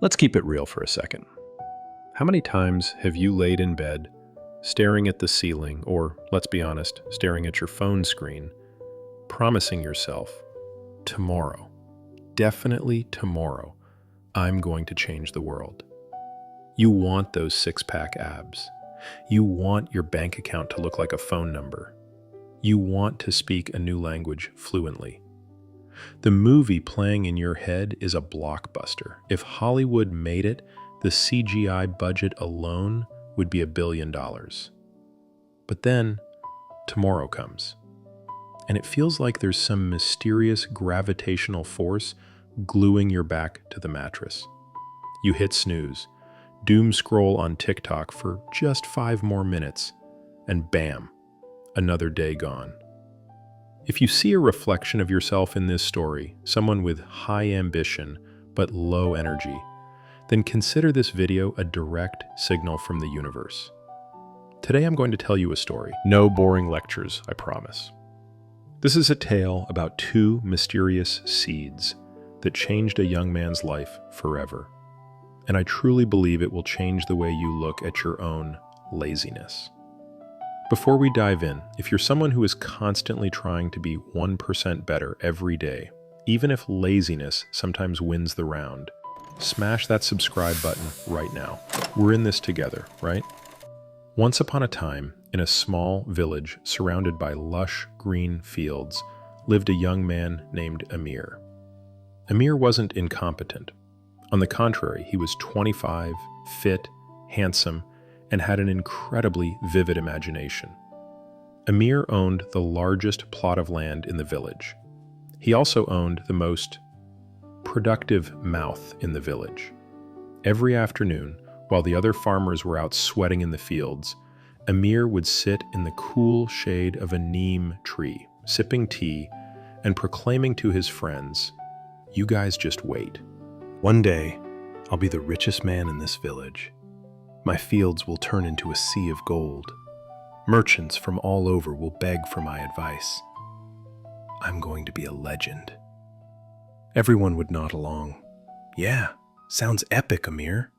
Let's keep it real for a second. How many times have you laid in bed, staring at the ceiling, or, let's be honest, staring at your phone screen, promising yourself, tomorrow, definitely tomorrow, I'm going to change the world? You want those six-pack abs. You want your bank account to look like a phone number. You want to speak a new language fluently. The movie playing in your head is a blockbuster. If Hollywood made it, the CGI budget alone would be $1 billion. But then, tomorrow comes, and it feels like there's some mysterious gravitational force gluing your back to the mattress. You hit snooze, doom scroll on TikTok for just 5 more minutes, and bam, another day gone. If you see a reflection of yourself in this story, someone with high ambition but low energy, then consider this video a direct signal from the universe. Today I'm going to tell you a story. No boring lectures, I promise. This is a tale about 2 mysterious seeds that changed a young man's life forever. And I truly believe it will change the way you look at your own laziness. Before we dive in, if you're someone who is constantly trying to be 1% better every day, even if laziness sometimes wins the round, smash that subscribe button right now. We're in this together, right? Once upon a time, in a small village surrounded by lush green fields, lived a young man named Amir. Amir wasn't incompetent. On the contrary, he was 25, fit, handsome, and had an incredibly vivid imagination. Amir owned the largest plot of land in the village. He also owned the most productive mouth in the village. Every afternoon, while the other farmers were out sweating in the fields, Amir would sit in the cool shade of a neem tree, sipping tea and proclaiming to his friends, "You guys just wait. One day, I'll be the richest man in this village. My fields will turn into a sea of gold. Merchants from all over will beg for my advice. I'm going to be a legend." Everyone would nod along. "Yeah, sounds epic, Amir."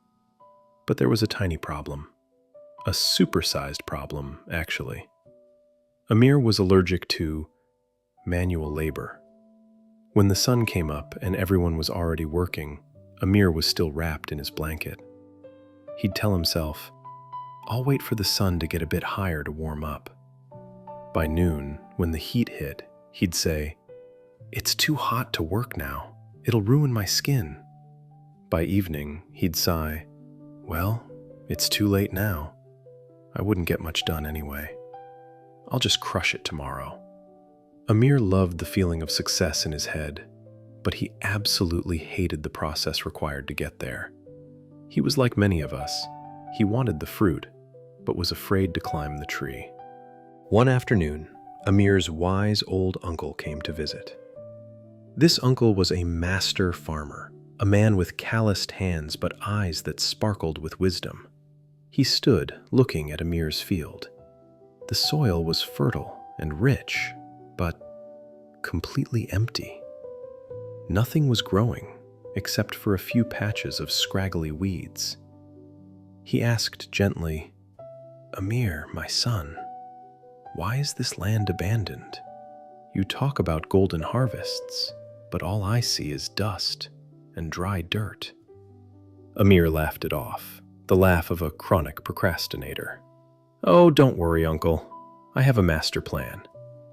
But there was a tiny problem. A supersized problem, actually. Amir was allergic to manual labor. When the sun came up and everyone was already working, Amir was still wrapped in his blanket. He'd tell himself, "I'll wait for the sun to get a bit higher to warm up." By noon, when the heat hit, he'd say, "It's too hot to work now. It'll ruin my skin." By evening, he'd sigh, "Well, it's too late now. I wouldn't get much done anyway. I'll just crush it tomorrow." Amir loved the feeling of success in his head, but he absolutely hated the process required to get there. He was like many of us. He wanted the fruit, but was afraid to climb the tree. One afternoon, Amir's wise old uncle came to visit. This uncle was a master farmer, a man with calloused hands but eyes that sparkled with wisdom. He stood looking at Amir's field. The soil was fertile and rich, but completely empty. Nothing was growing, except for a few patches of scraggly weeds. He asked gently, "Amir, my son, why is this land abandoned? You talk about golden harvests, but all I see is dust and dry dirt." Amir laughed it off, the laugh of a chronic procrastinator. "Oh, don't worry, uncle. I have a master plan.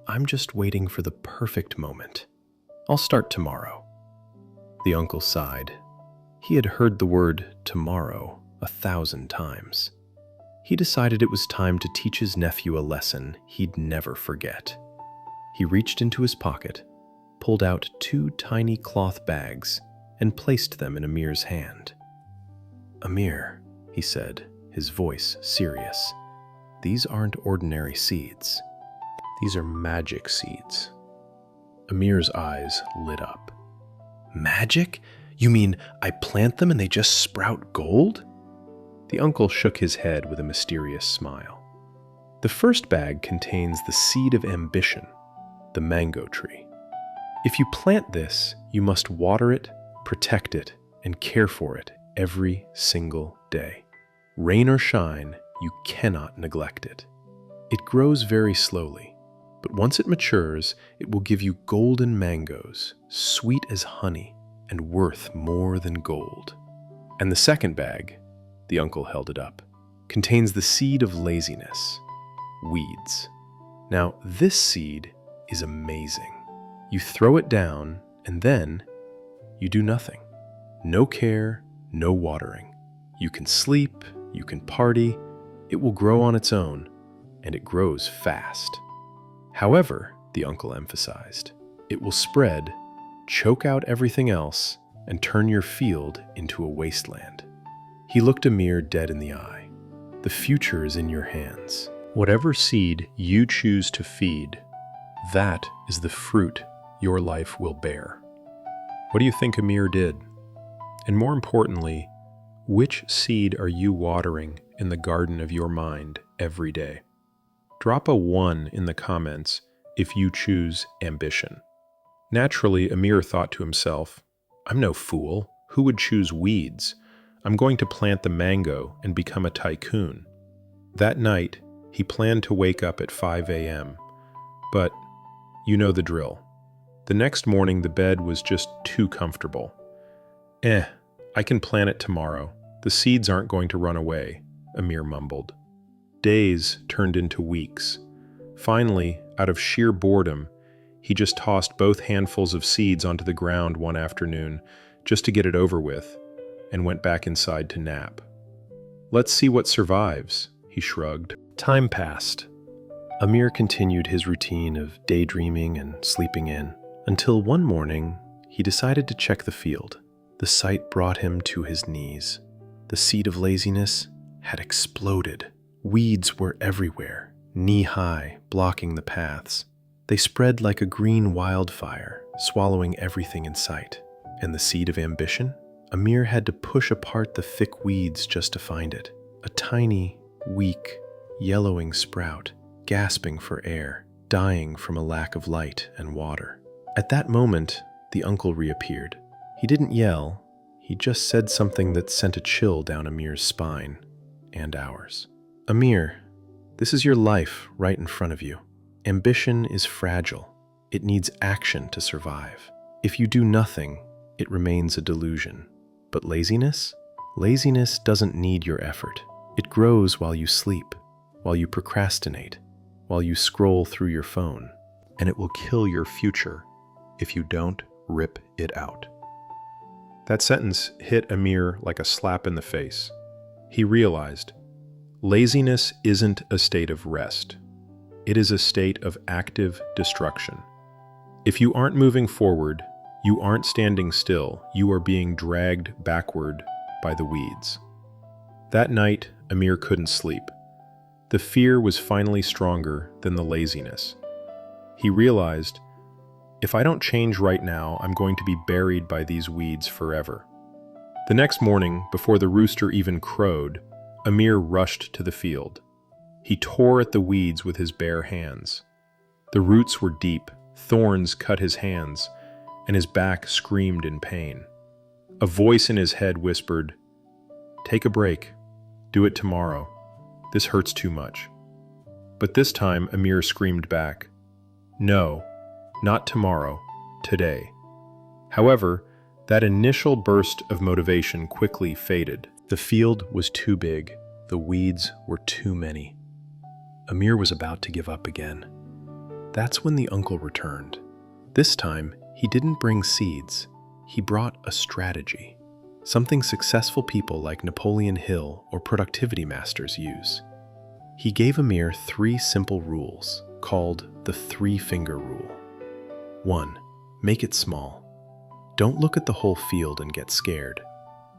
I'm just waiting for the perfect moment. I'll start tomorrow." The uncle sighed. He had heard the word tomorrow 1,000 times. He decided it was time to teach his nephew a lesson he'd never forget. He reached into his pocket, pulled out 2 tiny cloth bags, and placed them in Amir's hand. "Amir," he said, his voice serious, "these aren't ordinary seeds. These are magic seeds." Amir's eyes lit up. "Magic? You mean I plant them and they just sprout gold?" The uncle shook his head with a mysterious smile. "The first bag contains the seed of ambition, the mango tree. If you plant this, you must water it, protect it, and care for it every single day. Rain or shine, you cannot neglect it. It grows very slowly, but once it matures, it will give you golden mangoes, sweet as honey, and worth more than gold. And the second bag, the uncle held it up, contains the seed of laziness, weeds. Now, this seed is amazing. You throw it down, and then you do nothing. No care, no watering. You can sleep, you can party, it will grow on its own, and it grows fast. However, the uncle emphasized, it will spread, choke out everything else, and turn your field into a wasteland. He looked Amir dead in the eye. The future is in your hands. Whatever seed you choose to feed, that is the fruit your life will bear. What do you think Amir did? And more importantly, which seed are you watering in the garden of your mind every day? Drop a 1 in the comments if you choose ambition. Naturally, Amir thought to himself, I'm no fool. Who would choose weeds? I'm going to plant the mango and become a tycoon. That night, he planned to wake up at 5 a.m., but you know the drill. The next morning, the bed was just too comfortable. I can plant it tomorrow. The seeds aren't going to run away, Amir mumbled. Days turned into weeks. Finally, out of sheer boredom, he just tossed both handfuls of seeds onto the ground one afternoon, just to get it over with, and went back inside to nap. Let's see what survives, he shrugged. Time passed. Amir continued his routine of daydreaming and sleeping in, until one morning, he decided to check the field. The sight brought him to his knees. The seed of laziness had exploded. Weeds were everywhere, knee-high, blocking the paths. They spread like a green wildfire, swallowing everything in sight. And the seed of ambition? Amir had to push apart the thick weeds just to find it. A tiny, weak, yellowing sprout, gasping for air, dying from a lack of light and water. At that moment, the uncle reappeared. He didn't yell, he just said something that sent a chill down Amir's spine, and ours. Amir, this is your life right in front of you. Ambition is fragile. It needs action to survive. If you do nothing, it remains a delusion. But laziness? Laziness doesn't need your effort. It grows while you sleep, while you procrastinate, while you scroll through your phone, and it will kill your future if you don't rip it out. That sentence hit Amir like a slap in the face. He realized, laziness isn't a state of rest. It is a state of active destruction. If you aren't moving forward, you aren't standing still, you are being dragged backward by the weeds. That night, Amir couldn't sleep. The fear was finally stronger than the laziness. He realized, if I don't change right now, I'm going to be buried by these weeds forever. The next morning, before the rooster even crowed, Amir rushed to the field. He tore at the weeds with his bare hands. The roots were deep, thorns cut his hands, and his back screamed in pain. A voice in his head whispered, "Take a break. Do it tomorrow. This hurts too much." But this time, Amir screamed back, "No, not tomorrow, today." However, that initial burst of motivation quickly faded. The field was too big. The weeds were too many. Amir was about to give up again. That's when the uncle returned. This time, he didn't bring seeds. He brought a strategy. Something successful people like Napoleon Hill or productivity masters use. He gave Amir 3 simple rules, called the 3-finger rule. 1. Make it small. Don't look at the whole field and get scared.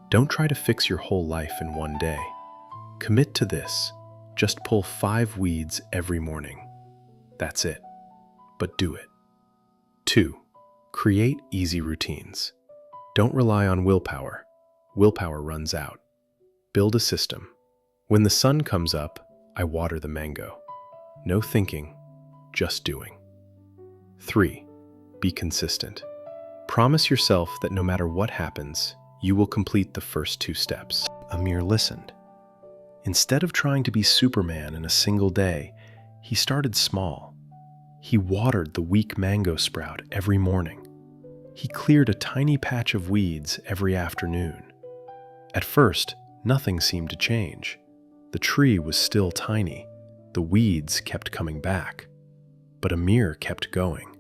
Don't try to fix your whole life in one day. Commit to this. Just pull 5 weeds every morning. That's it. But do it. 2. Create easy routines. Don't rely on willpower. Willpower runs out. Build a system. When the sun comes up, I water the mango. No thinking, just doing. 3. Be consistent. Promise yourself that no matter what happens, You will complete the first 2 steps. Amir listened. Instead of trying to be Superman in a single day, he started small. He watered the weak mango sprout every morning. He cleared a tiny patch of weeds every afternoon. At first, nothing seemed to change. The tree was still tiny. The weeds kept coming back. But Amir kept going.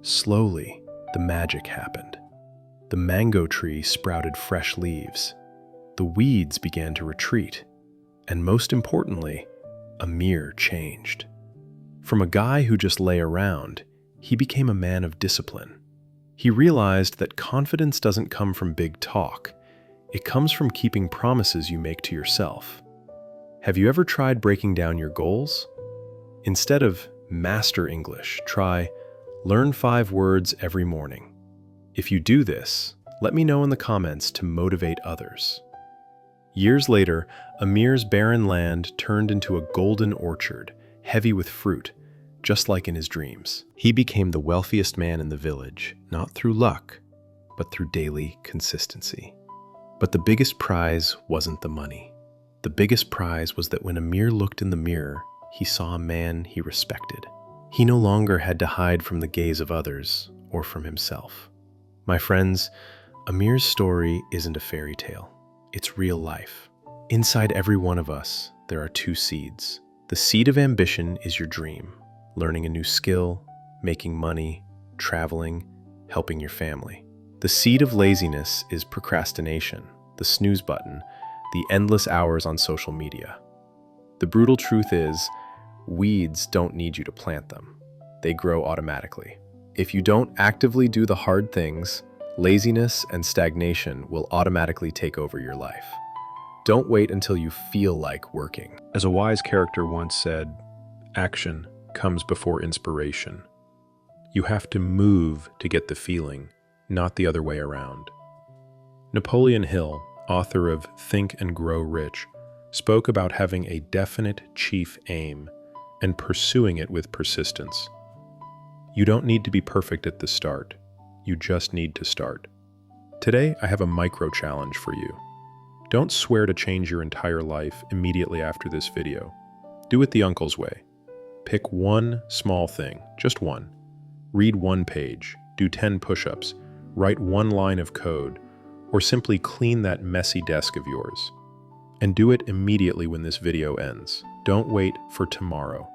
Slowly, the magic happened. The mango tree sprouted fresh leaves. The weeds began to retreat. And most importantly, Amir changed. From a guy who just lay around, he became a man of discipline. He realized that confidence doesn't come from big talk. It comes from keeping promises you make to yourself. Have you ever tried breaking down your goals? Instead of master English, try learn 5 words every morning. If you do this, let me know in the comments to motivate others. Years later, Amir's barren land turned into a golden orchard, heavy with fruit, just like in his dreams. He became the wealthiest man in the village, not through luck, but through daily consistency. But the biggest prize wasn't the money. The biggest prize was that when Amir looked in the mirror, he saw a man he respected. He no longer had to hide from the gaze of others or from himself. My friends, Amir's story isn't a fairy tale. It's real life. Inside every one of us, there are 2 seeds. The seed of ambition is your dream, learning a new skill, making money, traveling, helping your family. The seed of laziness is procrastination, the snooze button, the endless hours on social media. The brutal truth is, weeds don't need you to plant them. They grow automatically. If you don't actively do the hard things, laziness and stagnation will automatically take over your life. Don't wait until you feel like working. As a wise character once said, action comes before inspiration. You have to move to get the feeling, not the other way around. Napoleon Hill, author of Think and Grow Rich, spoke about having a definite chief aim and pursuing it with persistence. You don't need to be perfect at the start. You just need to start. Today, I have a micro challenge for you. Don't swear to change your entire life immediately after this video. Do it the uncle's way. Pick one small thing, just one. Read 1 page, do 10 push-ups, write 1 line of code, or simply clean that messy desk of yours. And do it immediately when this video ends. Don't wait for tomorrow.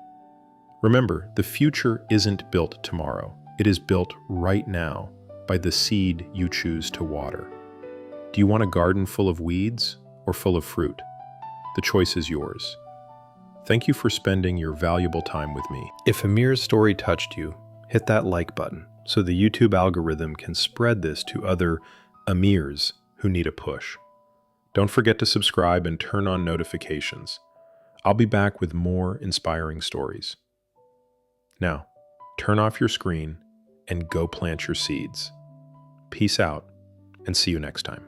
Remember, the future isn't built tomorrow. It is built right now by the seed you choose to water. Do you want a garden full of weeds or full of fruit? The choice is yours. Thank you for spending your valuable time with me. If Amir's story touched you, hit that like button so the YouTube algorithm can spread this to other Amirs who need a push. Don't forget to subscribe and turn on notifications. I'll be back with more inspiring stories. Now, turn off your screen and go plant your seeds. Peace out, and see you next time.